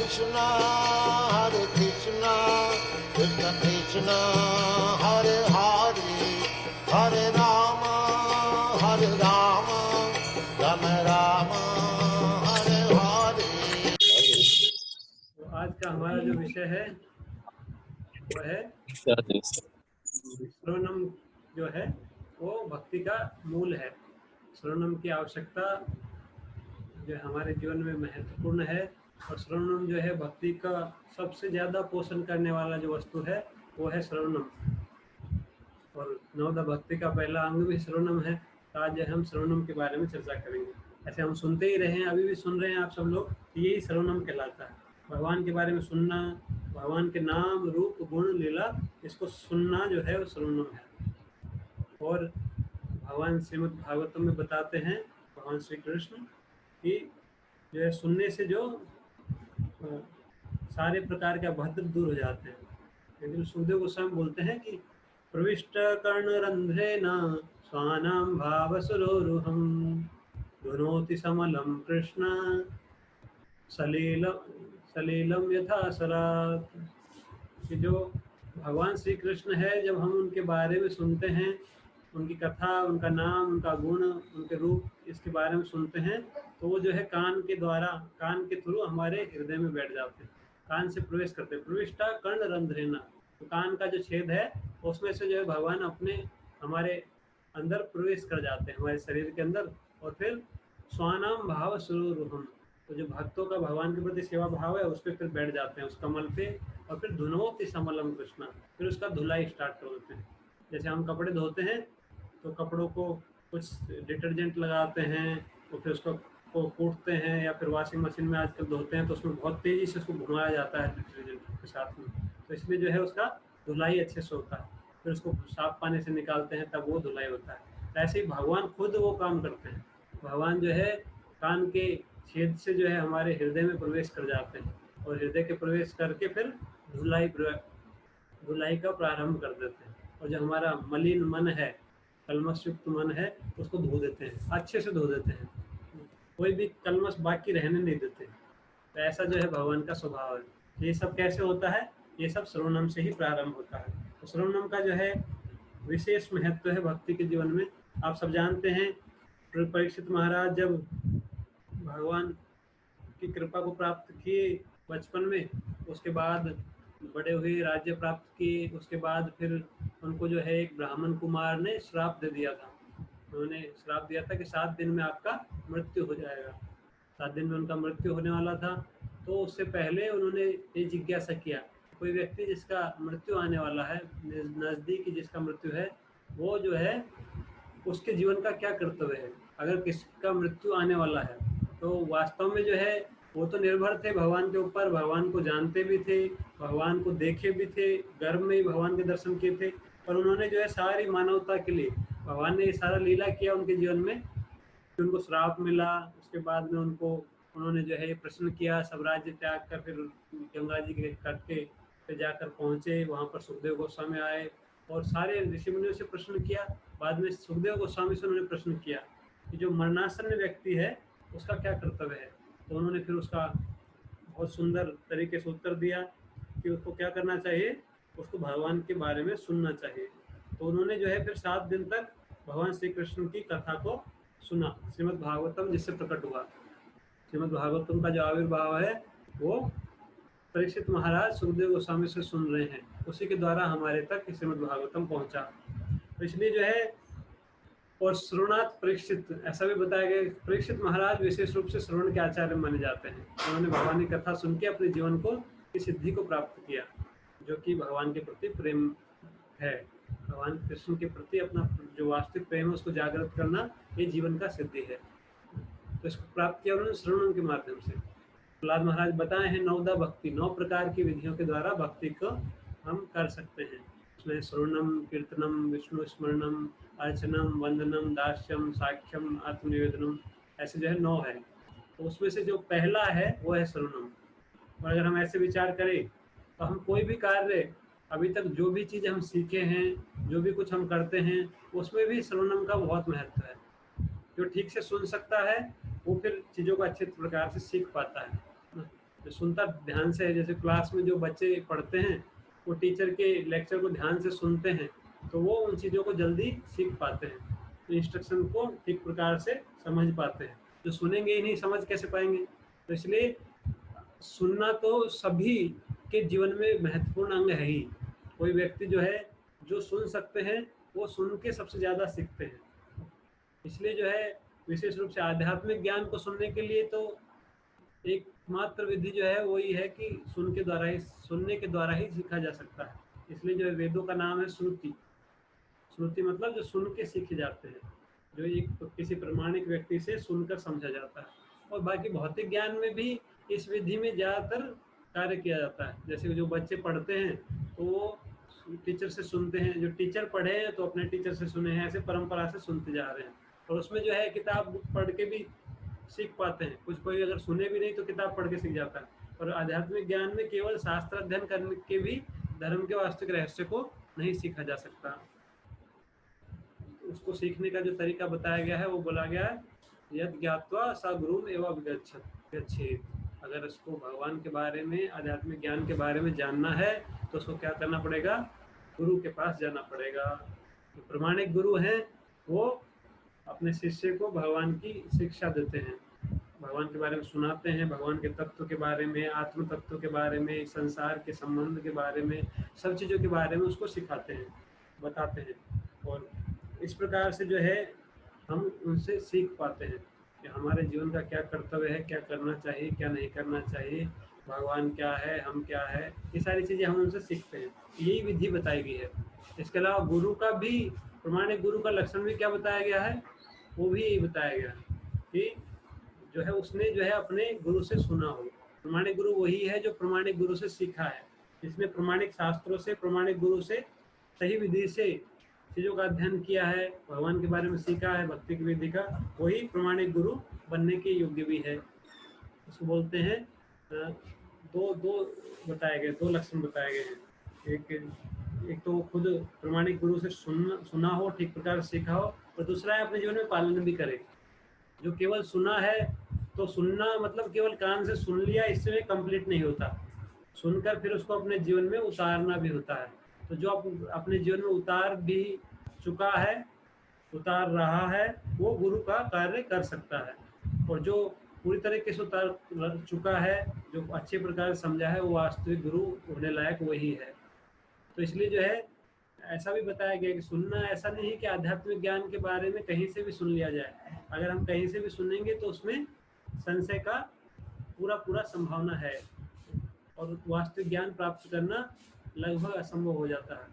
Krishna, Hare Krishna, Krishna Krishna, Hare Hare, Hare Rama, Rama Rama, Hare Hare. तो आज का हमारा जो विषय है वो है श्रवणम। जो है वो भक्ति का मूल है। श्रवणम की आवश्यकता जो हमारे जीवन में महत्वपूर्ण है, और श्रवणम जो है भक्ति का सबसे ज़्यादा पोषण करने वाला जो वस्तु है वो है श्रवणम। और नवदा भक्ति का पहला अंग भी श्रवणम है। तो आज हम श्रवणम के बारे में चर्चा करेंगे। ऐसे हम सुनते ही रहे हैं, अभी भी सुन रहे हैं आप सब लोग, यही श्रवणम कहलाता है। भगवान के बारे में सुनना, भगवान के नाम रूप गुण लीला, इसको सुनना जो है वो श्रवणम है। और भगवान श्रीमद् भागवतम में बताते हैं भगवान श्री कृष्ण कि जो है सुनने से जो सारे प्रकार के अभद्र दूर हो जाते हैं। लेकिन सुखदेव गोस्वामी बोलते हैं कि प्रविष्ट कर्णरंध्रेण स्वानां भावसुरोरुहं धुनोति समलं कृष्ण सलीलम यथा सरात। कि जो भगवान श्री कृष्ण है, जब हम उनके बारे में सुनते हैं, उनकी कथा, उनका नाम, उनका गुण, उनके रूप, इसके बारे में सुनते हैं, तो वो जो है कान के द्वारा, कान के थ्रू हमारे हृदय में बैठ जाते हैं, कान से प्रवेश करते हैं। प्रविष्टा कर्ण रंध्रेना, तो कान का जो छेद है उसमें से जो है भगवान अपने हमारे अंदर प्रवेश कर जाते हैं, हमारे शरीर के अंदर। और फिर स्वानाम भाव सुरूरुहम, तो जो भक्तों का भगवान के प्रति सेवा भाव है उस पर फिर बैठ जाते हैं, उस कमल पे। और फिर धुनोति समलम कृष्णा, फिर उसका धुलाई स्टार्ट कर देते हैं। जैसे हम कपड़े धोते हैं तो कपड़ों को कुछ डिटर्जेंट लगाते हैं और फिर उसको कूटते हैं, या फिर वॉशिंग मशीन में आजकल धोते हैं तो उसमें बहुत तेज़ी से उसको घुमाया जाता है डिटर्जेंट के साथ में, तो इसलिए जो है उसका धुलाई अच्छे से होता है। फिर उसको साफ पानी से निकालते हैं, तब वो धुलाई होता है। ऐसे ही भगवान खुद वो काम करते हैं। भगवान जो है कान के छेद से जो है हमारे हृदय में प्रवेश कर जाते हैं, और हृदय के प्रवेश करके फिर धुलाई का प्रारंभ कर देते हैं। और जो हमारा मलिन मन है, कलमश युक्त मन है, उसको धो देते हैं, अच्छे से धो देते हैं, कोई भी कलमश बाकी रहने नहीं देते। तो ऐसा जो है भगवान का स्वभाव है। ये सब कैसे होता है? ये सब श्रवणम से ही प्रारंभ होता है। तो श्रवणम का जो है विशेष महत्व है भक्ति के जीवन में। आप सब जानते हैं परीक्षित महाराज जब भगवान की कृपा को प्राप्त किए बचपन में, उसके बाद बड़े हुए, राज्य प्राप्त किए, उसके बाद फिर उनको जो है एक ब्राह्मण कुमार ने श्राप दे दिया था। उन्होंने श्राप दिया था कि 7 दिन में आपका मृत्यु हो जाएगा। 7 दिन में उनका मृत्यु होने वाला था। तो उससे पहले उन्होंने ये जिज्ञासा किया, कोई व्यक्ति जिसका मृत्यु आने वाला है, नज़दीकी जिसका मृत्यु है, वो जो है उसके जीवन का क्या कर्तव्य है। अगर किसका मृत्यु आने वाला है तो वास्तव में जो है वो तो निर्भर थे भगवान के ऊपर, भगवान को जानते भी थे, भगवान को देखे भी थे, गर्भ में ही भगवान के दर्शन किए थे। पर उन्होंने जो है सारी मानवता के लिए भगवान ने ये सारा लीला किया उनके जीवन में कि उनको श्राप मिला। उसके बाद में उन्होंने जो है ये प्रश्न किया, सब राज्य त्याग कर फिर गंगा जी के तट पे जाकर पहुँचे। वहाँ पर सुखदेव गोस्वामी आए और सारे ऋषि मुनियों से प्रश्न किया। बाद में सुखदेव गोस्वामी से उन्होंने प्रश्न किया कि जो मरणासन्न व्यक्ति है उसका क्या कर्तव्य है। तो उन्होंने फिर उसका बहुत सुंदर तरीके से उत्तर दिया कि उसको क्या करना चाहिए, उसको भगवान के बारे में सुनना चाहिए। तो उन्होंने जो है फिर 7 दिन तक भगवान श्री कृष्ण की कथा को सुना। श्रीमद् भागवतम जिससे प्रकट हुआ, श्रीमद् भागवतम का जो आविर्भाव है वो परीक्षित महाराज सुखदेव गोस्वामी से सुन रहे हैं, उसी के द्वारा हमारे तक श्रीमद् भागवतम पहुंचा। तो इसलिए जो है, और श्रवणात् परीक्षित, ऐसा भी बताया गया, परीक्षित महाराज विशेष रूप से श्रवण के आचार्य माने जाते हैं। उन्होंने भगवान की कथा सुन के अपने जीवन को की सिद्धि को प्राप्त किया, जो कि भगवान के प्रति प्रेम है। भगवान कृष्ण के प्रति अपना जो वास्तविक प्रेम है उसको जागृत करना, ये जीवन का सिद्धि है। तो इसको प्राप्त किया उन्होंने श्रवण के माध्यम से। प्रहलाद महाराज बताए हैं 9 भक्ति, 9 प्रकार की विधियों के द्वारा भक्ति को हम कर सकते हैं। उसमें श्रवणम, कीर्तनम, विष्णु स्मरणम, अर्चनम, वंदनम, दास्यम, साख्यम, आत्मनिवेदनम, ऐसे जो है 9 है। तो उसमें से जो पहला है वो है श्रवणम। और अगर हम ऐसे विचार करें तो हम कोई भी कार्य, अभी तक जो भी चीज़ हम सीखे हैं, जो भी कुछ हम करते हैं, उसमें भी श्रवणम का बहुत महत्व है। जो ठीक से सुन सकता है वो फिर चीज़ों को अच्छे प्रकार से सीख पाता है। जो सुनता ध्यान से है, जैसे क्लास में जो बच्चे पढ़ते हैं वो टीचर के लेक्चर को ध्यान से सुनते हैं तो वो उन चीज़ों को जल्दी सीख पाते हैं, तो इंस्ट्रक्शन को ठीक प्रकार से समझ पाते हैं। जो सुनेंगे ही नहीं समझ कैसे पाएंगे? तो इसलिए सुनना तो सभी के जीवन में महत्वपूर्ण अंग है ही। कोई व्यक्ति जो है जो सुन सकते हैं वो सुन के सबसे ज़्यादा सीखते हैं। इसलिए जो है विशेष रूप से आध्यात्मिक ज्ञान को सुनने के लिए तो एकमात्र विधि जो है वो ये है कि सुनने के द्वारा ही सीखा जा सकता है। इसलिए जो है वेदों का नाम है श्रुति। श्रुति मतलब जो सुन के सीखे जाते हैं, जो एक किसी प्रमाणिक व्यक्ति से सुनकर समझा जाता है। और बाकी भौतिक ज्ञान में भी इस विधि में ज़्यादातर कार्य किया जाता है। जैसे जो बच्चे पढ़ते हैं तो वो टीचर से सुनते हैं, जो टीचर पढ़े हैं तो अपने टीचर से सुने हैं, ऐसे परंपरा से सुनते जा रहे हैं। और उसमें जो है किताब पढ़ के भी सीख पाते हैं, कुछ कोई अगर सुने भी नहीं तो किताब पढ़ के सीख जाता है। और आध्यात्मिक ज्ञान में केवल शास्त्र अध्ययन करने के भी धर्म के वास्तविक रहस्य को नहीं सीखा जा सकता। उसको सीखने का जो तरीका बताया गया है वो बोला गया है यद ज्ञात्वा स गुरुम एवं गच्छेत्। अगर उसको भगवान के बारे में, आध्यात्मिक ज्ञान के बारे में जानना है तो उसको क्या करना पड़ेगा? गुरु के पास जाना पड़ेगा। जो प्रमाणिक गुरु हैं वो अपने शिष्य को भगवान की शिक्षा देते हैं, भगवान के बारे में सुनाते हैं, भगवान के तत्व के बारे में, आत्म तत्व के बारे में, संसार के संबंध के बारे में, सब चीज़ों के बारे में उसको सिखाते हैं, बताते हैं। और इस प्रकार से जो है हम उनसे सीख पाते हैं कि हमारे जीवन का क्या कर्तव्य है, क्या करना चाहिए, क्या नहीं करना चाहिए, भगवान क्या है, हम क्या है, ये सारी चीज़ें हम उनसे सीखते हैं। यही विधि बताई गई है। इसके अलावा गुरु का भी, प्रमाणिक गुरु का लक्षण भी क्या बताया गया है? वो भी यही बताया गया कि जो है उसने जो है अपने गुरु से सुना हो। प्रमाणिक गुरु वही है जो प्रमाणिक गुरु से सीखा है, जिसने प्रमाणिक शास्त्रों से, प्रमाणिक गुरु से सही विधि से चीज़ों का अध्ययन किया है, भगवान के बारे में सीखा है, भक्ति की विधि का, वही प्रमाणिक गुरु बनने के योग्य भी है। उसको बोलते हैं दो बताए गए, दो लक्षण बताए गए हैं। एक तो खुद प्रमाणिक गुरु से सुना हो, ठीक प्रकार से सीखा हो, और दूसरा है अपने जीवन में पालन भी करे। जो केवल सुना है तो सुनना मतलब केवल कान से सुन लिया, इससे कंप्लीट नहीं होता, सुनकर फिर उसको अपने जीवन में उतारना भी होता है। तो जो अपने जीवन में उतार भी चुका है, उतार रहा है, वो गुरु का कार्य कर सकता है। और जो पूरी तरीके से उतार चुका है, जो अच्छे प्रकार से समझा है, वो वास्तविक गुरु होने लायक वही है। तो इसलिए जो है ऐसा भी बताया गया कि सुनना ऐसा नहीं है कि आध्यात्मिक ज्ञान के बारे में कहीं से भी सुन लिया जाए। अगर हम कहीं से भी सुनेंगे तो उसमें संशय का पूरा संभावना है और वास्तविक ज्ञान प्राप्त करना लगभग असंभव हो जाता है।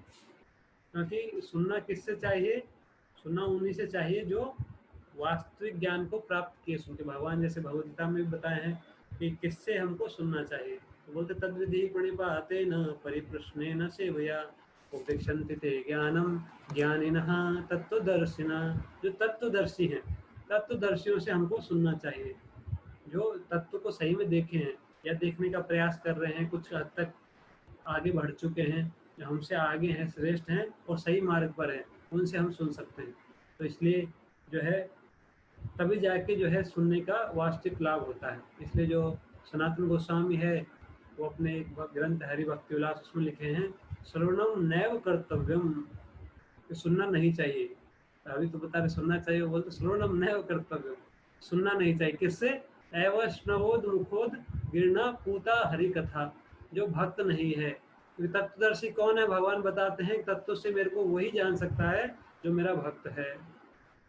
क्योंकि सुनना किससे चाहिए? सुनना उन्हीं से चाहिए जो वास्तविक ज्ञान को प्राप्त किए सुन के। भगवान जैसे भगवद गीता में भी बताए हैं कि किससे हमको सुनना चाहिए, तो बोलते तद्विधि प्रणिपाते न परिप्रश्ने न सेवया उपेक्षन्ति ते ज्ञानम ज्ञानिनः तत्वदर्शिनः। जो तत्वदर्शी हैं, तत्वदर्शियों से हमको सुनना चाहिए, जो तत्व को सही में देखे हैं या देखने का प्रयास कर रहे हैं, कुछ हद तक आगे बढ़ चुके हैं, जो हमसे आगे हैं, श्रेष्ठ हैं और सही मार्ग पर हैं, उनसे हम सुन सकते हैं। तो इसलिए जो है तभी जाके जो है सुनने का वास्तविक लाभ होता है। इसलिए जो सनातन गोस्वामी है वो अपने एक ग्रंथ हरि भक्ति विलास उसमें लिखे हैं श्रवणम नैव कर्तव्यम, सुनना नहीं चाहिए। अभी तो बता रहे सुनना चाहिए, वो बोलते श्रवणम नैव कर्तव्यम, सुनना नहीं चाहिए। किससे? एवैष्णवोद मुखोद गिरना पूता हरि कथा। जो भक्त नहीं है, क्योंकि तत्वदर्शी कौन है? भगवान बताते हैं तत्व से मेरे को वही जान सकता है जो मेरा भक्त है।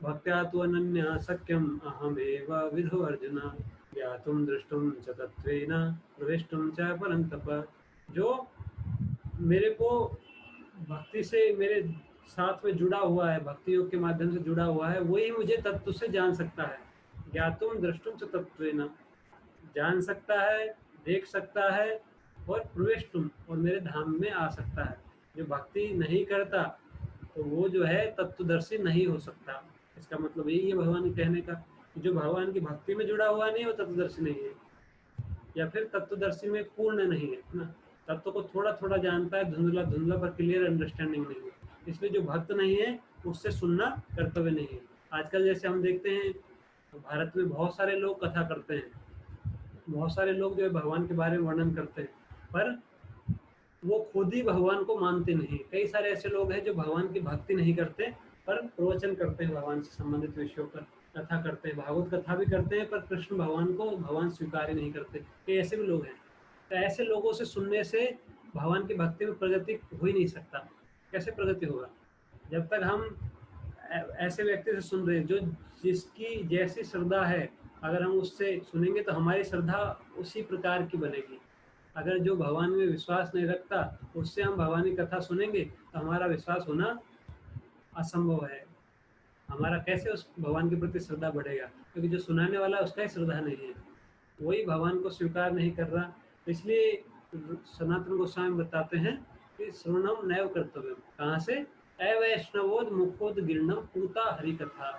भक्त्या तु अनन्या शक्यम अहमेव विधो अर्जुन ज्ञातुम दृष्टुम च तत्वेन प्रवेष्टुम च परन्तप। जो मेरे को भक्ति से मेरे साथ में जुड़ा हुआ है, भक्ति योग के माध्यम से जुड़ा हुआ है, वही मुझे तत्व से जान सकता है। ज्ञातुम दृष्टुम च तत्वेन, जान सकता है, देख सकता है और प्रवेष्टुम, और मेरे धाम में आ सकता है। जो भक्ति नहीं करता तो वो जो है तत्वदर्शी नहीं हो सकता। इसका मतलब यही है भगवान के कहने का, जो भगवान की भक्ति में जुड़ा हुआ नहीं वो तत्वदर्शी नहीं है, या फिर तत्वदर्शी में पूर्ण नहीं है ना। तत्व को थोड़ा थोड़ा जानता है, धुंधला धुंधला, पर क्लियर अंडरस्टैंडिंग नहीं है। इसलिए जो भक्त नहीं है उससे सुनना कर्तव्य नहीं है। आजकल जैसे हम देखते हैं भारत में बहुत सारे लोग कथा करते हैं, बहुत सारे लोग जो है भगवान के बारे में वर्णन करते हैं, पर वो खुद ही भगवान को मानते नहीं। कई सारे ऐसे लोग हैं जो भगवान की भक्ति नहीं करते, पर प्रवचन करते हैं भगवान से संबंधित विषयों पर, कथा करते हैं, भागवत कथा भी करते हैं, पर कृष्ण भगवान को भगवान स्वीकार ही नहीं करते। कई ऐसे भी लोग हैं। तो ऐसे लोगों से सुनने से भगवान की भक्ति में प्रगति हो ही नहीं सकता। कैसे प्रगति होगा जब तक हम ऐसे व्यक्ति से सुन रहे हैं जो जिसकी जैसी श्रद्धा है, अगर हम उससे सुनेंगे तो हमारी श्रद्धा उसी प्रकार की बनेगी। अगर जो भगवान में विश्वास नहीं रखता उससे हम भगवान की कथा सुनेंगे तो हमारा विश्वास होना असंभव है। हमारा कैसे उस भगवान के प्रति श्रद्धा बढ़ेगा, क्योंकि जो सुनाने वाला उसका ही श्रद्धा नहीं है, वही भगवान को स्वीकार नहीं कर रहा। इसलिए सनातन गोस्वामी बताते हैं कि श्रवणम नैव कर्तव्यम। कहाँ से? अवैष्णवोद मुखोद गिरणम पूता हरि कथा।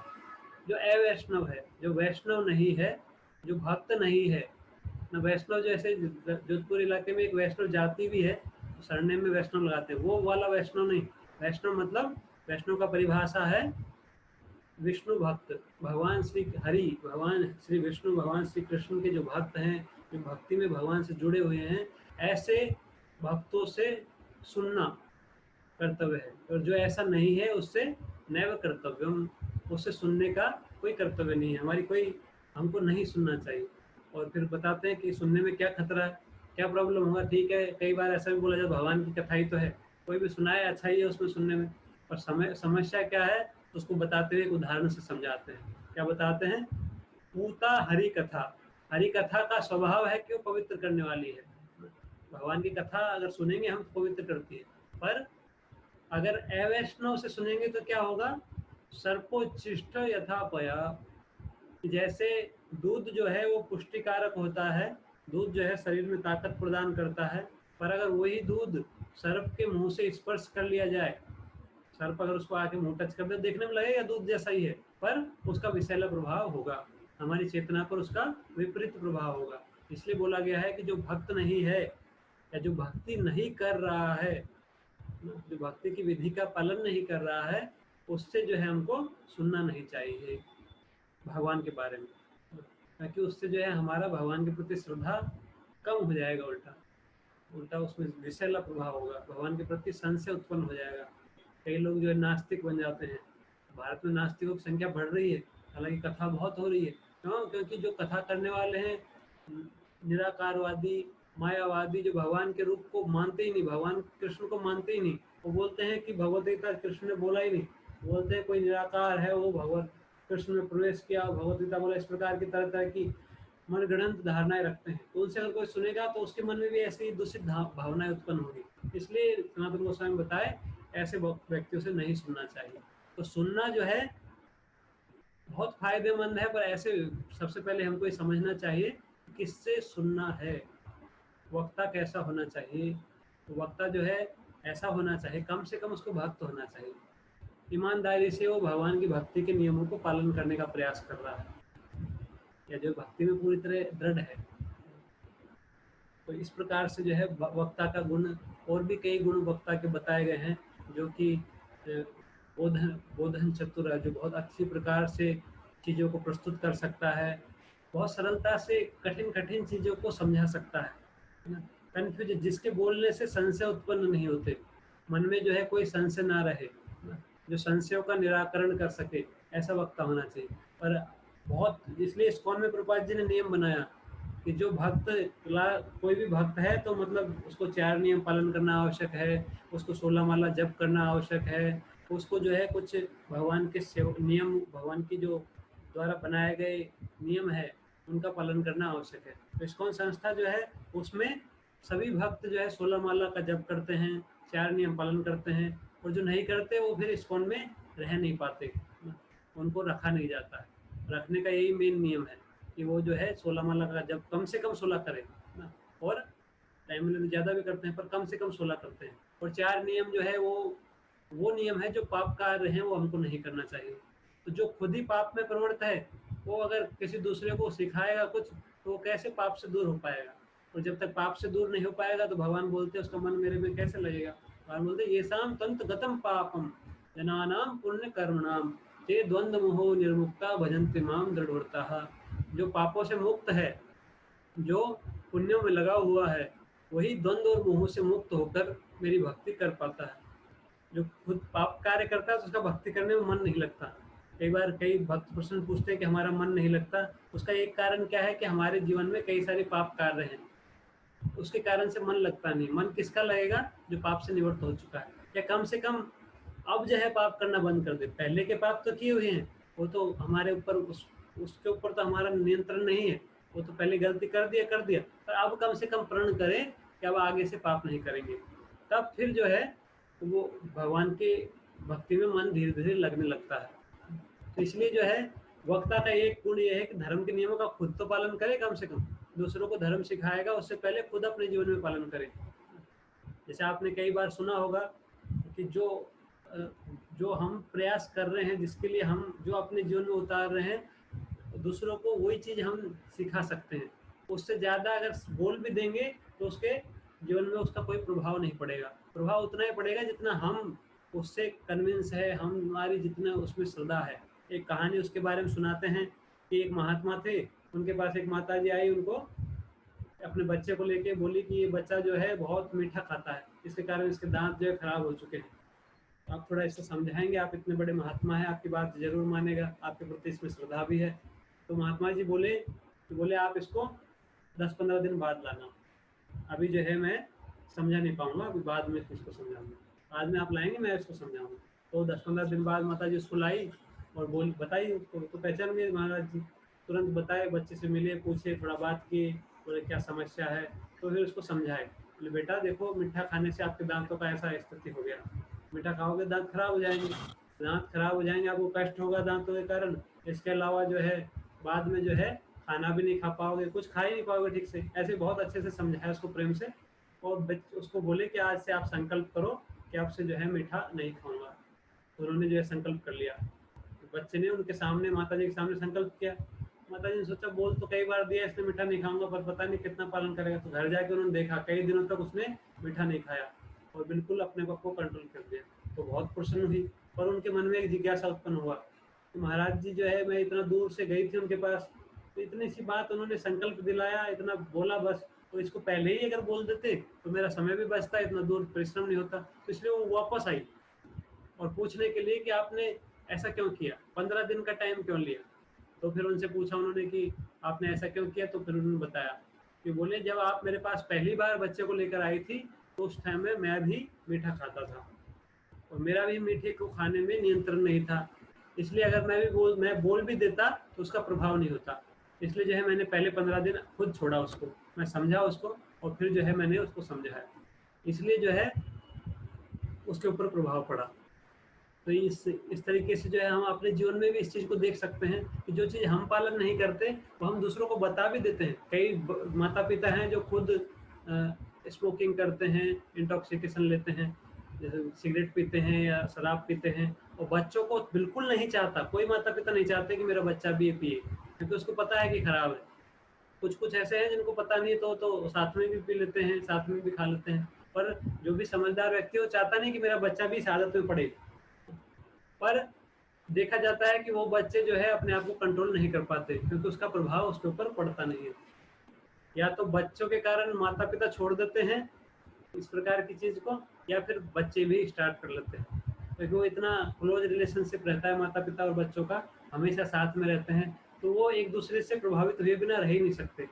जो अवैष्णव है, जो वैष्णव नहीं है, जो भक्त नहीं है न, वैष्णव जैसे जोधपुर इलाके में एक वैष्णव जाति भी है, सरनेम में वैष्णव लगाते हैं, वो वाला वैष्णव नहीं। वैष्णव मतलब, वैष्णव का परिभाषा है विष्णु भक्त, भगवान श्री हरि, भगवान श्री विष्णु, भगवान श्री कृष्ण के जो भक्त हैं, जो भक्ति में भगवान से जुड़े हुए हैं, ऐसे भक्तों से सुनना कर्तव्य है। और जो ऐसा नहीं है उससे नैव कर्तव्यम, उससे सुनने का कोई कर्तव्य नहीं है। हमारी कोई, हमको नहीं सुनना चाहिए। और फिर बताते हैं कि सुनने में क्या खतरा है, क्या प्रॉब्लम होगा। ठीक है, कई बार ऐसा भी बोला जाता है भगवान की कथा ही तो है, कोई भी सुनाए अच्छा ही है उसमें सुनने में, पर समस्या क्या है उसको बताते हुए एक उदाहरण से समझाते हैं। क्या बताते हैं? पूता हरि कथा। हरि कथा का स्वभाव है कि वो पवित्र करने वाली है। भगवान की कथा अगर सुनेंगे हम तो पवित्र करती है, पर अगर अवैष्णव से सुनेंगे तो क्या होगा? सर्पोच्चिष्ट यथा पया। जैसे दूध जो है वो पुष्टिकारक होता है, दूध जो है शरीर में ताकत प्रदान करता है, पर अगर वही दूध सर्प के मुंह से स्पर्श कर लिया जाए, सर्प अगर उसको आके मुंह टच कर दे, देखने में लगेगा दूध जैसा ही है, पर उसका विषैला प्रभाव होगा, हमारी चेतना पर उसका विपरीत प्रभाव होगा। इसलिए बोला गया है कि जो भक्त नहीं है या जो भक्ति नहीं कर रहा है, जो भक्ति की विधि का पालन नहीं कर रहा है, उससे जो है हमको सुनना नहीं चाहिए भगवान के बारे में, ताकि उससे जो है हमारा भगवान के प्रति श्रद्धा कम हो जाएगा, उल्टा उसमें विषैला प्रभाव होगा, भगवान के प्रति संशय उत्पन्न हो जाएगा। कई लोग जो है नास्तिक बन जाते हैं। भारत में नास्तिकों की संख्या बढ़ रही है, हालांकि कथा बहुत हो रही है। क्यों? क्योंकि जो कथा करने वाले हैं निराकारवादी, मायावादी, जो भगवान के रूप को मानते ही नहीं, भगवान कृष्ण को मानते ही नहीं, वो बोलते हैं कि भगवत गीता कृष्ण ने बोला ही नहीं, बोलते हैं कोई निराकार है, वो भगवत कृष्ण में प्रवेश किया, भगवत गीता बोला, इस प्रकार की तरह तरह की मनगढ़ंत धारणाएं रखते हैं। तो उनसे अगर कोई सुनेगा तो उसके मन में भी ऐसी दूषित भावनाएं उत्पन्न होगी। इसलिए सनातन गोस्वामी बताए ऐसे व्यक्तियों से नहीं सुनना चाहिए। तो सुनना जो है बहुत फायदेमंद है, पर ऐसे सबसे पहले हमको ये समझना चाहिए किससे सुनना है, वक्ता कैसा होना चाहिए। तो वक्ता जो है ऐसा होना चाहिए, कम से कम उसको भक्त होना चाहिए, ईमानदारी से वो भगवान की भक्ति के नियमों को पालन करने का प्रयास कर रहा है, या जो भक्ति में पूरी तरह दृढ़ है। तो इस प्रकार से जो है वक्ता का गुण, और भी कई गुण वक्ता के बताए गए हैं, जो कि बोधन चतुर है, जो बहुत अच्छी प्रकार से चीज़ों को प्रस्तुत कर सकता है, बहुत सरलता से कठिन कठिन चीज़ों को समझा सकता है ना। कन्फ्यूज, जिसके बोलने से संशय उत्पन्न नहीं होते, मन में जो है कोई संशय ना रहे, जो संशयों का निराकरण कर सके, ऐसा वक्ता होना चाहिए। पर बहुत, इसलिए इस्कॉन में प्रभुपाद जी ने नियम बनाया कि जो भक्त, कोई भी भक्त है तो मतलब उसको 4 नियम पालन करना आवश्यक है, उसको 16 माला जप करना आवश्यक है, उसको जो है कुछ भगवान के नियम, भगवान की जो द्वारा बनाए गए नियम है उनका पालन करना आवश्यक है। तो इस्कॉन संस्था जो है उसमें सभी भक्त जो है 16 माला का जप करते हैं, 4 नियम पालन करते हैं, और जो नहीं करते वो फिर इस्कॉन में रह नहीं पाते, उनको रखा नहीं जाता है। रखने का यही मेन नियम है कि वो जो है 16 माला का जब कम से कम 16 करें ना, और टाइम में ज़्यादा भी करते हैं पर कम से कम 16 करते हैं। और 4 नियम जो है वो नियम है जो पाप कार्य हैं वो हमको नहीं करना चाहिए। तो जो खुद ही पाप में प्रवृत्त है वो अगर किसी दूसरे को सिखाएगा कुछ तो वो कैसे पाप से दूर हो पाएगा। और जब तक पाप से दूर नहीं हो पाएगा तो भगवान बोलते हैं उसका मन मेरे में कैसे लगेगा। भगवान बोलते ये शाम तंत्र गतम पापम जनानाम पुण्य कर्मणाम ते द्वंद्व मोहो निर्मुक्ता भजन्ति माम दृढ़ता। जो पापों से मुक्त है, जो पुण्यों में लगा हुआ है वही द्वंद्व और मोह से मुक्त होकर मेरी भक्ति कर पाता है। जो खुद पाप कार्य करता है तो उसका भक्ति करने में मन नहीं लगता। कई बार कई भक्त प्रश्न पूछते हैं कि हमारा मन नहीं लगता, उसका एक कारण क्या है कि हमारे जीवन में कई सारे पाप कार्य हैं, उसके कारण से मन लगता नहीं। मन किसका लगेगा? जो पाप से निवृत्त हो चुका है, या कम से कम अब जो है पाप करना बंद कर दे। पहले के पाप तो किए हुए हैं, वो तो हमारे ऊपर उसके ऊपर तो हमारा नियंत्रण नहीं है, वो तो पहले गलती कर दिया, पर अब कम से कम प्रण करें कि अब आगे से पाप नहीं करेंगे। तब फिर जो है वो भगवान के भक्ति में मन धीरे धीरे लगने लगता है। तो इसलिए जो है वक्ता का एक गुण ये है कि धर्म के नियमों का खुद तो पालन करे, कम से कम दूसरों को धर्म सिखाएगा उससे पहले खुद अपने जीवन में पालन करे। जैसे आपने कई बार सुना होगा कि जो हम प्रयास कर रहे हैं, जिसके लिए हम जो अपने जीवन में उतार रहे हैं, दूसरों को वही चीज़ हम सिखा सकते हैं। उससे ज़्यादा अगर बोल भी देंगे तो उसके जीवन में उसका कोई प्रभाव नहीं पड़ेगा। प्रभाव उतना ही पड़ेगा जितना हम उससे कन्विंस है, हमारी जितना उसमें श्रद्धा है। एक कहानी उसके बारे में सुनाते हैं कि एक महात्मा थे, उनके पास एक माता जी आई, उनको अपने बच्चे को लेके बोली कि ये बच्चा जो है बहुत मीठा खाता है, इसके कारण इसके दांत जो है खराब हो चुके हैं, आप थोड़ा इसको समझाएंगे? आप इतने बड़े महात्मा हैं, आपकी बात जरूर मानेगा, आपके प्रति इसमें श्रद्धा भी है। तो महात्मा जी बोले आप इसको 10-15 दिन बाद लाना, अभी जो है मैं समझा नहीं पाऊंगा, अभी बाद में इसको समझाऊंगा, बाद में आप लाएंगे मैं इसको समझाऊंगा। तो 10-15 दिन बाद माता जी उसको लाई और बताई उसको, तो पहचान गए महाराज जी, तुरंत बताए, बच्चे से मिले, पूछे, थोड़ा बात किए, बोले क्या समस्या है, तो फिर उसको समझाए। बोले बेटा देखो, मीठा खाने से आपके दांतों का ऐसा स्थिति हो गया, मीठा खाओगे दांत खराब हो जाएंगे, दांत खराब हो जाएंगे, आपको कष्ट होगा दांतों के कारण। इसके अलावा जो है बाद में जो है खाना भी नहीं खा पाओगे, कुछ खा ही नहीं पाओगे ठीक से। ऐसे बहुत अच्छे से समझाया उसको प्रेम से, और उसको बोले कि आज से आप संकल्प करो कि आपसे जो है मीठा नहीं खाऊंगा। तो उन्होंने जो है संकल्प कर लिया। तो बच्चे ने उनके सामने, माता जी के सामने संकल्प किया। माता जी ने सोचा बोल तो कई बार दिया इसने मीठा नहीं खाऊंगा, पर पता नहीं कितना पालन करेगा। तो घर जाके उन्होंने देखा कई दिनों तक उसने मीठा नहीं खाया और बिल्कुल अपने आप को कंट्रोल कर दिया। तो बहुत प्रसन्न हुई, पर उनके मन में एक जिज्ञासा उत्पन्न हुआ कि महाराज जी जो है, मैं इतना दूर से गई थी उनके पास, तो इतनी सी बात उन्होंने संकल्प दिलाया, इतना बोला बस, तो इसको पहले ही अगर बोल देते तो मेरा समय भी बचता, इतना दूर परिश्रम नहीं होता। तो इसलिए वो वापस आई और पूछने के लिए कि आपने ऐसा क्यों किया, 15 दिन का टाइम क्यों लिया। तो फिर उनसे पूछा उन्होंने कि आपने ऐसा क्यों किया, तो फिर उन्होंने बताया कि बोले जब आप मेरे पास पहली बार बच्चे को लेकर आई थी तो उस टाइम में मैं भी मीठा खाता था और मेरा भी मीठे को खाने में नियंत्रण नहीं था, इसलिए अगर मैं बोल भी देता तो उसका प्रभाव नहीं होता। इसलिए जो है मैंने पहले 15 दिन खुद छोड़ा उसको, मैं समझा उसको और फिर जो है मैंने उसको समझाया, इसलिए जो है उसके ऊपर प्रभाव पड़ा। तो इस तरीके से जो है हम अपने जीवन में भी इस चीज़ को देख सकते हैं कि जो चीज़ हम पालन नहीं करते वो हम दूसरों को बता भी देते हैं। कई माता पिता हैं जो खुद स्मोकिंग करते हैं, इंटॉक्सिकेशन लेते हैं, जैसे सिगरेट पीते हैं या शराब पीते हैं, और बच्चों को बिल्कुल नहीं चाहता, कोई माता पिता नहीं चाहते कि मेरा बच्चा भी ये पिए, क्योंकि उसको पता है कि खराब है। कुछ कुछ ऐसे हैं जिनको पता नहीं, तो साथ में भी पी लेते हैं, साथ में भी खा लेते हैं, पर जो भी समझदार व्यक्ति है वो चाहता नहीं कि मेरा बच्चा भी इस आदत में पड़े। पर देखा जाता है कि वो बच्चे जो है अपने आप को कंट्रोल नहीं कर पाते, क्योंकि उसका प्रभाव उसके ऊपर पड़ता नहीं है। या तो बच्चों के कारण माता पिता छोड़ देते हैं इस प्रकार की चीज को, या फिर बच्चे भी स्टार्ट कर लेते हैं, क्योंकि वो इतना क्लोज रिलेशनशिप रहता है माता पिता और बच्चों का, हमेशा साथ में रहते हैं, तो वो एक दूसरे से प्रभावित हुए बिना रह ही नहीं सकते।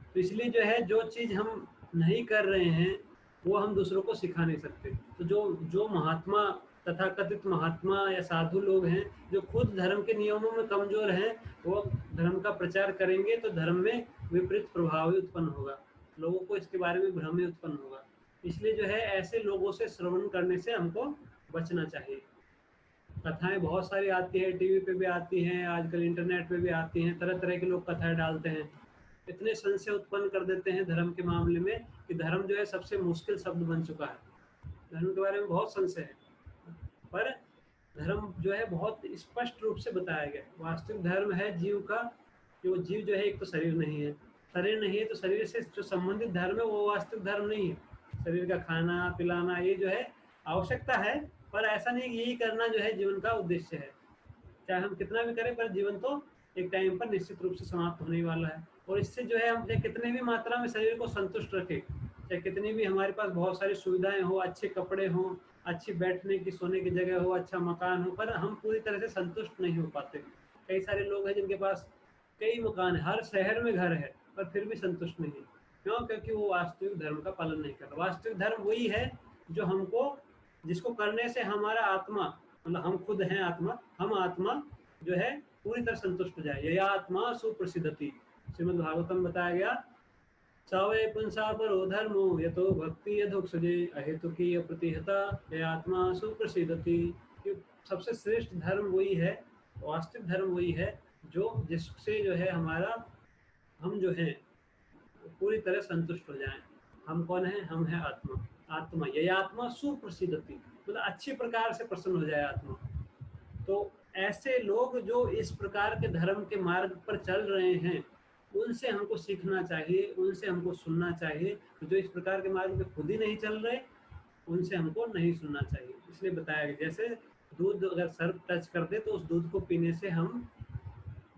तो इसलिए जो है जो चीज हम नहीं कर रहे हैं वो हम दूसरों को सिखा नहीं सकते। तो जो जो महात्मा, तथाकथित महात्मा या साधु लोग हैं जो खुद धर्म के नियमों में कमजोर हैं, वो धर्म का प्रचार करेंगे तो धर्म में विपरीत प्रभाव ही उत्पन्न होगा, लोगों को इसके बारे में भ्रम ही उत्पन्न होगा। इसलिए जो है ऐसे लोगों से श्रवण करने से हमको बचना चाहिए। कथाएं बहुत सारी आती है, टीवी पे भी आती हैं, आजकल इंटरनेट पे भी आती हैं, तरह तरह के लोग कथाएं डालते हैं, इतने संशय उत्पन्न कर देते हैं धर्म के मामले में कि धर्म जो है सबसे मुश्किल शब्द बन चुका है। धर्म के बारे में बहुत संशय है, पर धर्म जो है बहुत स्पष्ट रूप से बताया गया। वास्तविक धर्म है जीव का, कि वो जीव जो है एक तो शरीर नहीं है, शरीर नहीं है तो शरीर से जो संबंधित धर्म है वो वास्तविक धर्म नहीं है। शरीर का खाना पिलाना ये जो है आवश्यकता है, पर ऐसा नहीं कि यही करना जो है जीवन का उद्देश्य है। चाहे हम कितना भी करें, पर जीवन तो एक टाइम पर निश्चित रूप से समाप्त होने वाला है। और इससे जो है हम चाहे कितने भी मात्रा में शरीर को संतुष्ट रखें, चाहे कितनी भी हमारे पास बहुत सारी सुविधाएं हो, अच्छे कपड़े हों, अच्छी बैठने की सोने की जगह हो, अच्छा मकान हो, पर हम पूरी तरह से संतुष्ट नहीं हो पाते। कई सारे लोग हैं जिनके पास कई मकान है, हर शहर में घर है, पर फिर भी संतुष्ट नहीं है। क्यों? क्योंकि वो वास्तविक धर्म का पालन नहीं कर रहा। वास्तविक धर्म वही है जो हमको, जिसको करने से हमारा आत्मा, मतलब हम खुद हैं आत्मा, हम आत्मा जो है पूरी तरह संतुष्ट हो जाए। यह आत्मा सुप्रसिद्धति, श्रीमद् भागवतम बताया गया, सवै पुंसा परो धर्मो यतो भक्ति यथोक्षजे अहेतुकी अप्रतिहता यह आत्मा सुप्रसिद्धति। कि सबसे श्रेष्ठ धर्म वही है, वास्तविक धर्म वही है जो जिससे जो है हमारा, हम जो हैं पूरी तरह संतुष्ट हो जाएं। हम कौन है? हम है आत्मा। आत्मा, यह आत्मा सुप्रसिद्धति, मतलब अच्छी प्रकार से प्रसन्न हो जाए आत्मा। तो ऐसे लोग जो इस प्रकार के धर्म के मार्ग पर चल रहे हैं, उनसे हमको सीखना चाहिए, उनसे हमको सुनना चाहिए। जो इस प्रकार के मार्ग पे खुद ही नहीं चल रहे, उनसे हमको नहीं सुनना चाहिए। इसलिए बताया गया, जैसे दूध अगर सर्प टच कर दे तो उस दूध को पीने से हम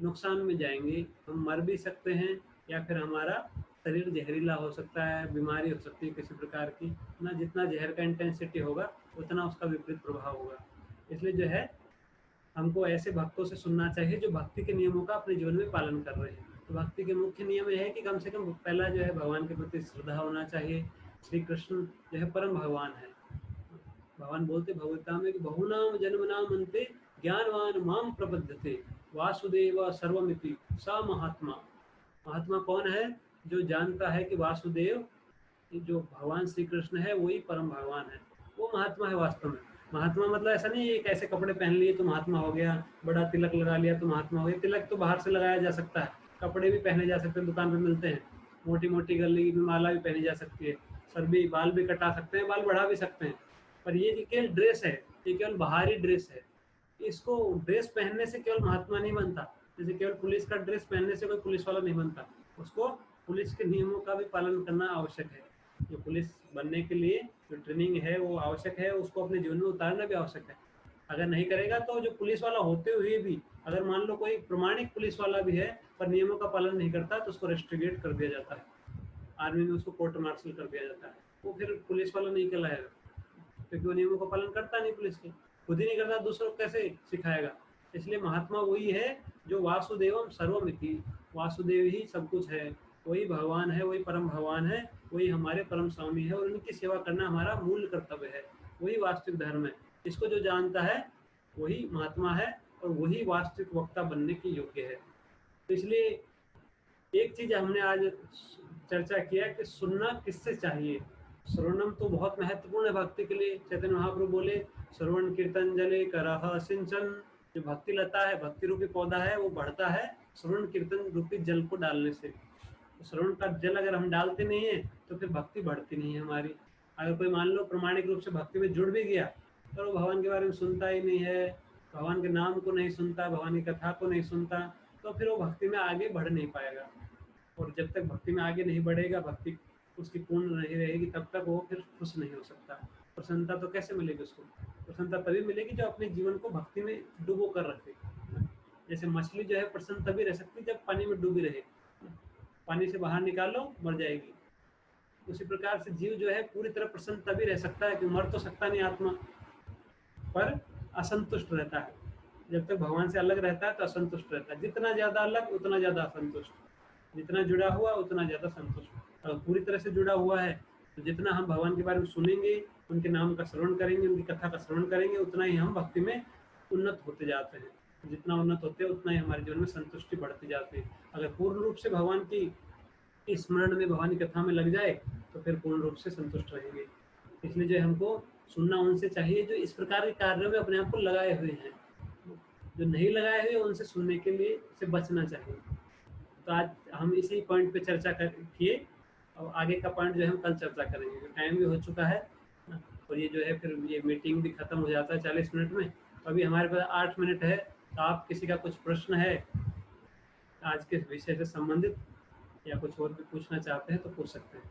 नुकसान में जाएंगे, हम मर भी सकते हैं, या फिर हमारा शरीर जहरीला हो सकता है, बीमारी हो सकती है किसी प्रकार की ना। जितना जहर का इंटेंसिटी होगा उतना उसका विपरीत प्रभाव होगा। इसलिए जो है हमको ऐसे भक्तों से सुनना चाहिए जो भक्ति के नियमों का अपने जीवन में पालन कर रहे हैं। तो भक्ति के मुख्य नियम यह है कि कम से कम पहला जो है भगवान के प्रति श्रद्धा होना चाहिए। श्री कृष्ण जो है परम भगवान है। भगवान बोलते भगवता में कि बहुनाम जन्मनाम अंते ज्ञानवान माम प्रबद्धते वासुदेव सर्वमिति सा महात्मा। महात्मा कौन है? जो जानता है कि वासुदेव जो भगवान श्री कृष्ण है वही परम भगवान है, वो महात्मा है वास्तव में। महात्मा मतलब ऐसा नहीं है कि ऐसे कपड़े पहन लिए तो महात्मा हो गया, बड़ा तिलक लगा लिया तो महात्मा हो गया। तिलक तो बाहर से लगाया जा सकता है, कपड़े भी पहने जा सकते हैं, दुकान पे मिलते हैं, मोटी मोटी गली में माला भी पहनी जा सकती है, सर भी, बाल भी कटा सकते हैं, बाल बढ़ा भी सकते हैं। पर ये केवल ड्रेस है, ये केवल बाहरी ड्रेस है। इसको ड्रेस पहनने से केवल महात्मा नहीं बनता। जैसे केवल पुलिस का ड्रेस पहनने से कोई पुलिस वाला नहीं बनता, उसको पुलिस के नियमों का भी पालन करना आवश्यक है। जो पुलिस बनने के लिए जो ट्रेनिंग है वो आवश्यक है, उसको अपने जीवन में उतारना भी आवश्यक है। अगर नहीं करेगा तो जो पुलिस वाला होते हुए भी, अगर मान लो कोई प्रमाणिक पुलिस वाला भी है पर नियमों का पालन नहीं करता, तो उसको रेस्ट्रिगेट कर दिया जाता है, आर्मी में उसको कोर्ट मार्शल कर दिया जाता है। वो फिर पुलिस वाला नहीं कहलाएगा, क्योंकि वो नियमों का पालन करता नहीं, पुलिस के खुद ही नहीं करता, दूसरों को कैसे सिखाएगा। इसलिए महात्मा वही है जो वासुदेवम सर्वमिति, वासुदेव ही सब कुछ है, वही भगवान है, वही परम भगवान है, वही हमारे परम स्वामी है, और उनकी सेवा करना हमारा मूल कर्तव्य है। वही वास्तविक धर्म है। इसको जो जानता है वही महात्मा है, और वही वास्तविक वक्ता बनने के योग्य है। तो इसलिए एक चीज हमने आज चर्चा किया कि सुनना किससे चाहिए। श्रवणम तो बहुत महत्वपूर्ण है भक्ति के लिए। चैतन्य महाप्रभु बोले, श्रवण कीर्तन जले करह सिंचन। जो भक्ति लता है, भक्ति रूपी पौधा है, वो बढ़ता है श्रवण कीर्तन रूपी जल को डालने से। तो श्रवण का जल अगर हम डालते नहीं है तो फिर भक्ति बढ़ती नहीं है हमारी। अगर कोई मान लो प्रमाणिक रूप से भक्ति में जुड़ भी गया, तो वो भगवान के बारे में सुनता ही नहीं है, भगवान के नाम को नहीं सुनता, भगवान की कथा को नहीं सुनता, तो फिर वो भक्ति में आगे बढ़ नहीं पाएगा। और जब तक भक्ति में आगे नहीं बढ़ेगा, भक्ति उसकी पूर्ण नहीं रहेगी, तब तक वो फिर खुश नहीं हो सकता। प्रसन्नता तो कैसे मिलेगी उसको? प्रसन्नता तभी मिलेगी जो अपने जीवन को भक्ति में डुबो कर रखे। जैसे मछली जो है प्रसन्न तभी रह सकती जब पानी में डूबी रहे, पानी से बाहर निकालो मर जाएगी। उसी प्रकार से जीव जो है पूरी तरह प्रसन्न तभी रह सकता है, कि मर तो सकता नहीं आत्मा, पर असंतुष्ट रहता है। जब तक भगवान से अलग रहता है तो असंतुष्ट रहता है। जितना ज्यादा अलग उतना ज्यादा असंतुष्ट, जितना जुड़ा हुआ उतना ज्यादा संतुष्ट। अगर पूरी तरह से जुड़ा हुआ है तो जितना हम भगवान के बारे में सुनेंगे, उनके नाम का श्रवण करेंगे, उनकी कथा का श्रवण करेंगे, उतना ही हम भक्ति में उन्नत होते जाते हैं। जितना उन्नत होते हैं उतना ही हमारे जीवन में संतुष्टि बढ़ती जाती है। अगर पूर्ण रूप से भगवान की स्मरण में, भगवान की कथा में लग जाए तो फिर पूर्ण रूप से संतुष्ट रहेंगे। इसलिए जो हमको सुनना उनसे चाहिए जो इस प्रकार के कार्यों में अपने आप को लगाए हुए हैं। जो नहीं लगाए हुए उनसे सुनने के लिए से बचना चाहिए। तो आज हम इसी पॉइंट पे चर्चा किए, और आगे का पॉइंट जो है हम कल चर्चा करेंगे। टाइम भी हो चुका है और ये जो है फिर ये मीटिंग भी खत्म हो जाता है 40 मिनट में। तो अभी हमारे पास 8 मिनट है। तो आप किसी का कुछ प्रश्न है आज के विषय से संबंधित, या कुछ और भी पूछना चाहते हैं तो पूछ सकते हैं।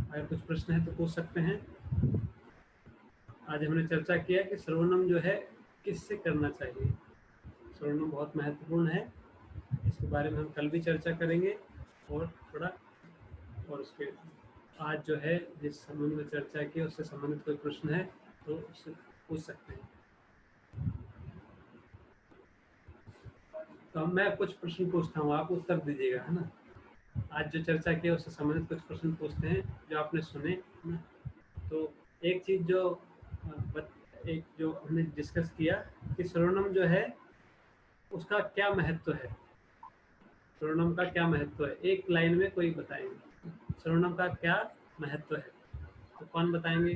अगर कुछ प्रश्न है तो पूछ सकते हैं। आज हमने चर्चा किया कि श्रवणम जो है किससे करना चाहिए। श्रवणम बहुत महत्वपूर्ण है। इसके बारे में हम कल भी चर्चा करेंगे। और थोड़ा और उसके आज जो है जिस संबंध में चर्चा की उससे संबंधित कोई प्रश्न है तो उससे पूछ सकते हैं। तो मैं कुछ प्रश्न पूछता हूँ, आप उत्तर दीजिएगा, है ना। आज जो चर्चा की उससे संबंधित कुछ प्रश्न पूछते हैं जो आपने सुने, है ना। तो एक चीज जो एक जो हमने डिस्कस किया कि सर्वनाम जो है उसका क्या महत्व है, सर्वनाम का क्या महत्व है, एक लाइन में कोई बताएंगे सर्वनाम का क्या महत्व है। तो कौन बताएंगे,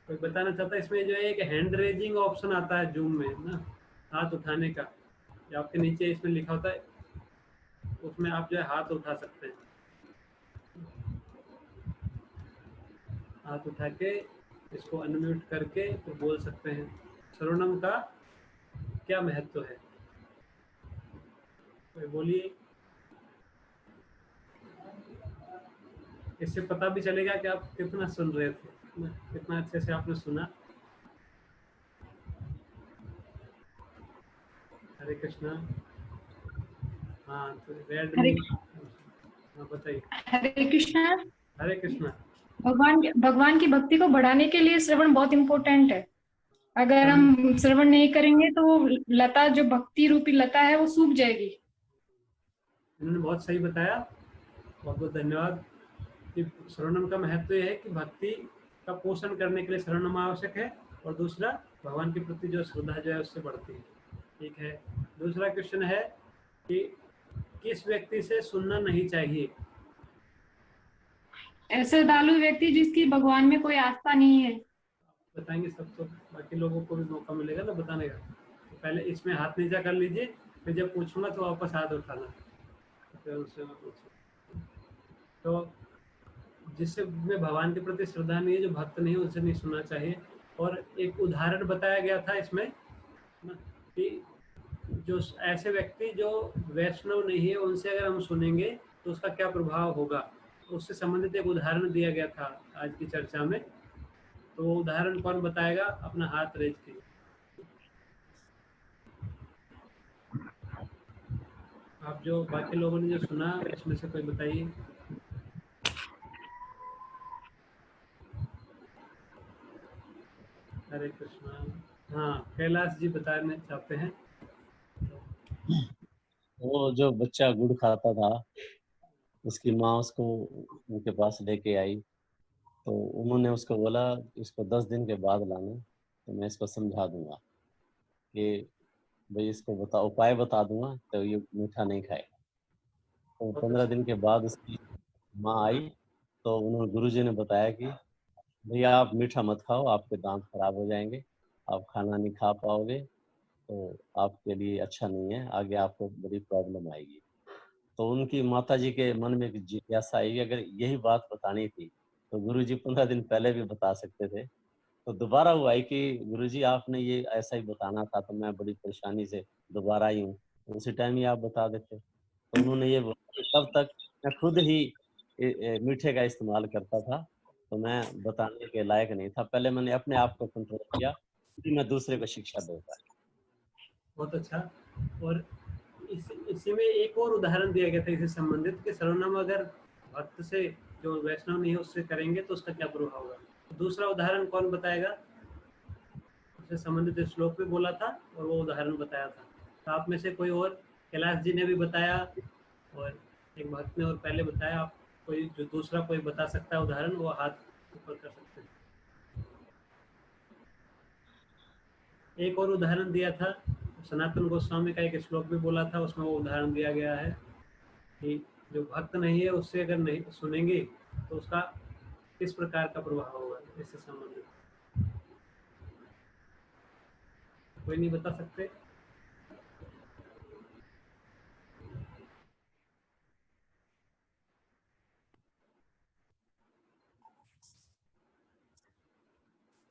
कोई बताना चाहता है। इसमें जो है एक हैंड रेजिंग ऑप्शन आता है जूम में ना, हाथ उठाने का, या आपके नीचे इसमें लिखा होता है, उसमें आप जो है हाथ उठा सकते हैं, हाथ उठा के इसको अनम्यूट करके तो बोल सकते हैं सर्वनाम का क्या महत्व है। कोई बोलिए, इससे पता भी चलेगा कि आप कितना सुन रहे थे, कितना अच्छे से आपने सुना। हरे कृष्णा। हाँ तो रेड हरे में, हाँ बताइए। हरे कृष्णा। हरे कृष्णा। भगवान की भक्ति को बढ़ाने के लिए श्रवण बहुत इम्पोर्टेंट है। अगर हम श्रवण नहीं करेंगे तो वो लता, जो भक्ति रूपी लता है, वो सूख जाएगी। इन्होंने बहुत सही बताया, बहुत बहुत धन्यवाद। कि सर्वनाम का महत्व यह है कि भक्ति का पोषण करने के लिए सर्वनाम आवश्यक है, और दूसरा भगवान के प्रति जो श्रद्धा जो है उससे बढ़ती है। ठीक है, दूसरा क्वेश्चन है कि किस व्यक्ति से सुनना नहीं चाहिए। ऐसे दालू व्यक्ति जिसकी भगवान में कोई आस्था नहीं है। बताएंगे सब, तो बाकी लोगों को भी मौका मिलेगा ना बताने का। तो पहले इसमें हाथ नीचा कर लीजिए, फिर जब पूछूंगा तो वापस हाथ उठाना, फिर उससे मैं पूछूँ। तो जिससे में भगवान के प्रति श्रद्धा नहीं है, जो भक्त नहीं है, उनसे नहीं सुनना चाहिए। और एक उदाहरण बताया गया था इसमें ना, कि जो ऐसे व्यक्ति जो वैष्णव नहीं है उनसे अगर हम सुनेंगे तो उसका क्या प्रभाव होगा, उससे संबंधित एक उदाहरण दिया गया था आज की चर्चा में। तो वो उदाहरण कौन बताएगा, अपना हाथ रेज कीजिए। आप जो बाकी लोगों ने जो सुना उसमें से कोई बताइए। हरे कृष्णा। हाँ कैलाश जी बताना चाहते हैं। वो जो बच्चा गुड़ खाता था, उसकी माँ उसको उनके पास लेके आई, तो उन्होंने उसको बोला इसको 10 दिन के बाद लाना, तो मैं इसको समझा दूंगा कि भाई इसको उपाय बता दूंगा, तो ये मीठा नहीं खाएगा। तो 15 दिन के बाद उसकी माँ आई, तो उन्होंने गुरुजी ने बताया कि भैया आप मीठा मत खाओ, आपके दांत खराब हो जाएंगे, आप खाना नहीं खा पाओगे, तो आपके लिए अच्छा नहीं है, आगे आपको बड़ी प्रॉब्लम आएगी। तो उनकी माताजी के मन में एक जिज्ञासा आई, अगर यही बात बतानी थी तो गुरुजी 15 दिन पहले भी बता सकते थे। तो दोबारा हुआ है कि गुरुजी आपने ये ऐसा ही बताना था, तो मैं बड़ी परेशानी से दोबारा आई हूँ, तो उसी टाइम ही आप बता देते। तो उन्होंने ये बोला कि तब तक मैं खुद ही मीठे का इस्तेमाल करता था, तो मैं बताने के लायक नहीं था। पहले मैंने अपने आप को कंट्रोल किया, फिर मैं दूसरे को शिक्षा दूंगा। बहुत अच्छा। और इसी में एक और उदाहरण दिया गया था इससे संबंधित कि सर्वनाम अगर भक्त से जो वैष्णव नहीं है उससे करेंगे तो उसका क्या प्रभाव होगा। तो दूसरा उदाहरण कौन बताएगा, उससे संबंधित श्लोक भी बोला था और वो उदाहरण बताया था। तो आप में से कोई और, कैलाश जी ने भी बताया और एक भक्त ने और पहले बताया, आप कोई जो दूसरा कोई बता सकता है उदाहरण, वो हाथ ऊपर कर सकते हैं। एक और उदाहरण दिया था, सनातन गोस्वामी का एक श्लोक भी बोला था, उसमें वो उदाहरण दिया गया है कि जो भक्त नहीं है उससे अगर नहीं सुनेंगे तो उसका किस प्रकार का प्रभाव होगा, इससे संबंधित कोई नहीं बता सकते।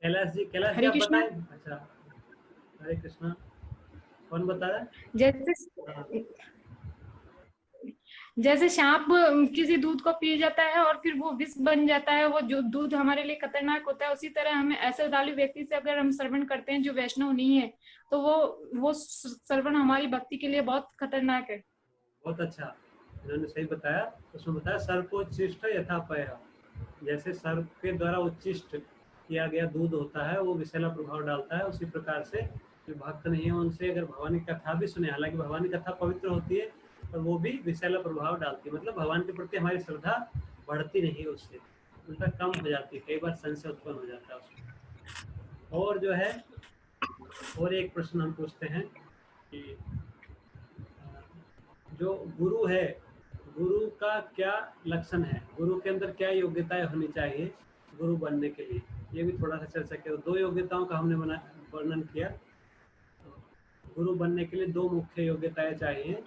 कैलाश जी हरे आप कृष्णा। बताएं। अच्छा हरे कृष्णा, कौन बताया। जैसे हाँ। जैसे सांप किसी दूध को पी जाता है और फिर वो विष बन जाता है, वो जो दूध हमारे लिए खतरनाक होता है, उसी तरह हमें ऐसे श्रद्धालु व्यक्ति से अगर हम श्रवण करते हैं जो वैष्णव नहीं है, तो वो श्रवण हमारी भक्ति के लिए बहुत खतरनाक है। बहुत अच्छा, इन्होंने सही बताया। उसमें बताया सर्पोच्चिष्ट यथापय, जैसे सर्प के द्वारा उच्चिष्ट किया गया दूध होता है वो विषैला प्रभाव डालता है, उसी प्रकार से जो भक्त नहीं है उनसे अगर भगवान की कथा भी सुने, हालांकि भगवान की कथा पवित्र होती है पर वो भी विषैला प्रभाव डालती है, मतलब भगवान के प्रति हमारी श्रद्धा बढ़ती नहीं है, उससे उल्टा कम हो जाती है, कई बार संशय उत्पन्न हो जाता है उसमें। और जो है और एक प्रश्न हम पूछते हैं कि जो गुरु है, गुरु का क्या लक्षण है, गुरु के अंदर क्या योग्यताएं होनी चाहिए गुरु बनने के लिए, ये भी थोड़ा सा चर्चा किया। 2 योग्यताओं का हमने वर्णन किया। गुरु बनने के लिए 2 मुख्य योग्यताएं चाहिए,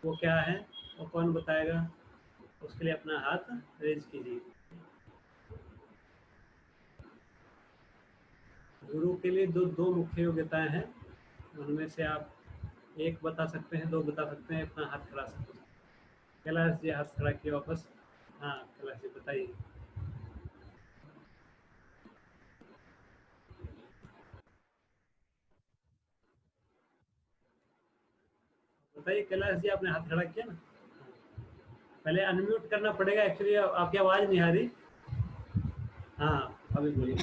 वो क्या है, वो कौन बताएगा? उसके लिए अपना हाथ रेज कीजिए। गुरु के लिए दो मुख्य योग्यताएं हैं, उनमें से आप एक बता सकते हैं, 2 बता सकते हैं, अपना हाथ खड़ा सकते हैं। कैलाश जी हाथ खड़ा किया वापस। हाँ कैलाश जी बताइए। बताइए कैलाश जी, आपने हाथ खड़ा किया ना, पहले अनम्यूट करना पड़ेगा, एक्चुअली आपकी आवाज नहीं आ रही। हाँ अभी बोलिए।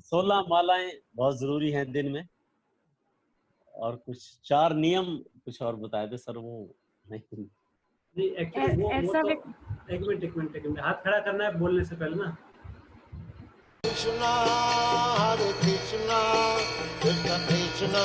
16 मालाएं बहुत जरूरी हैं दिन में, और कुछ 4 नियम कुछ और बताए थे सर, वो नहीं एक्चुअली वो तो एक मिनट हाथ खड़ा करना है बोलने से पहले ना। Krishna, Hare Krishna, Krishna Krishna,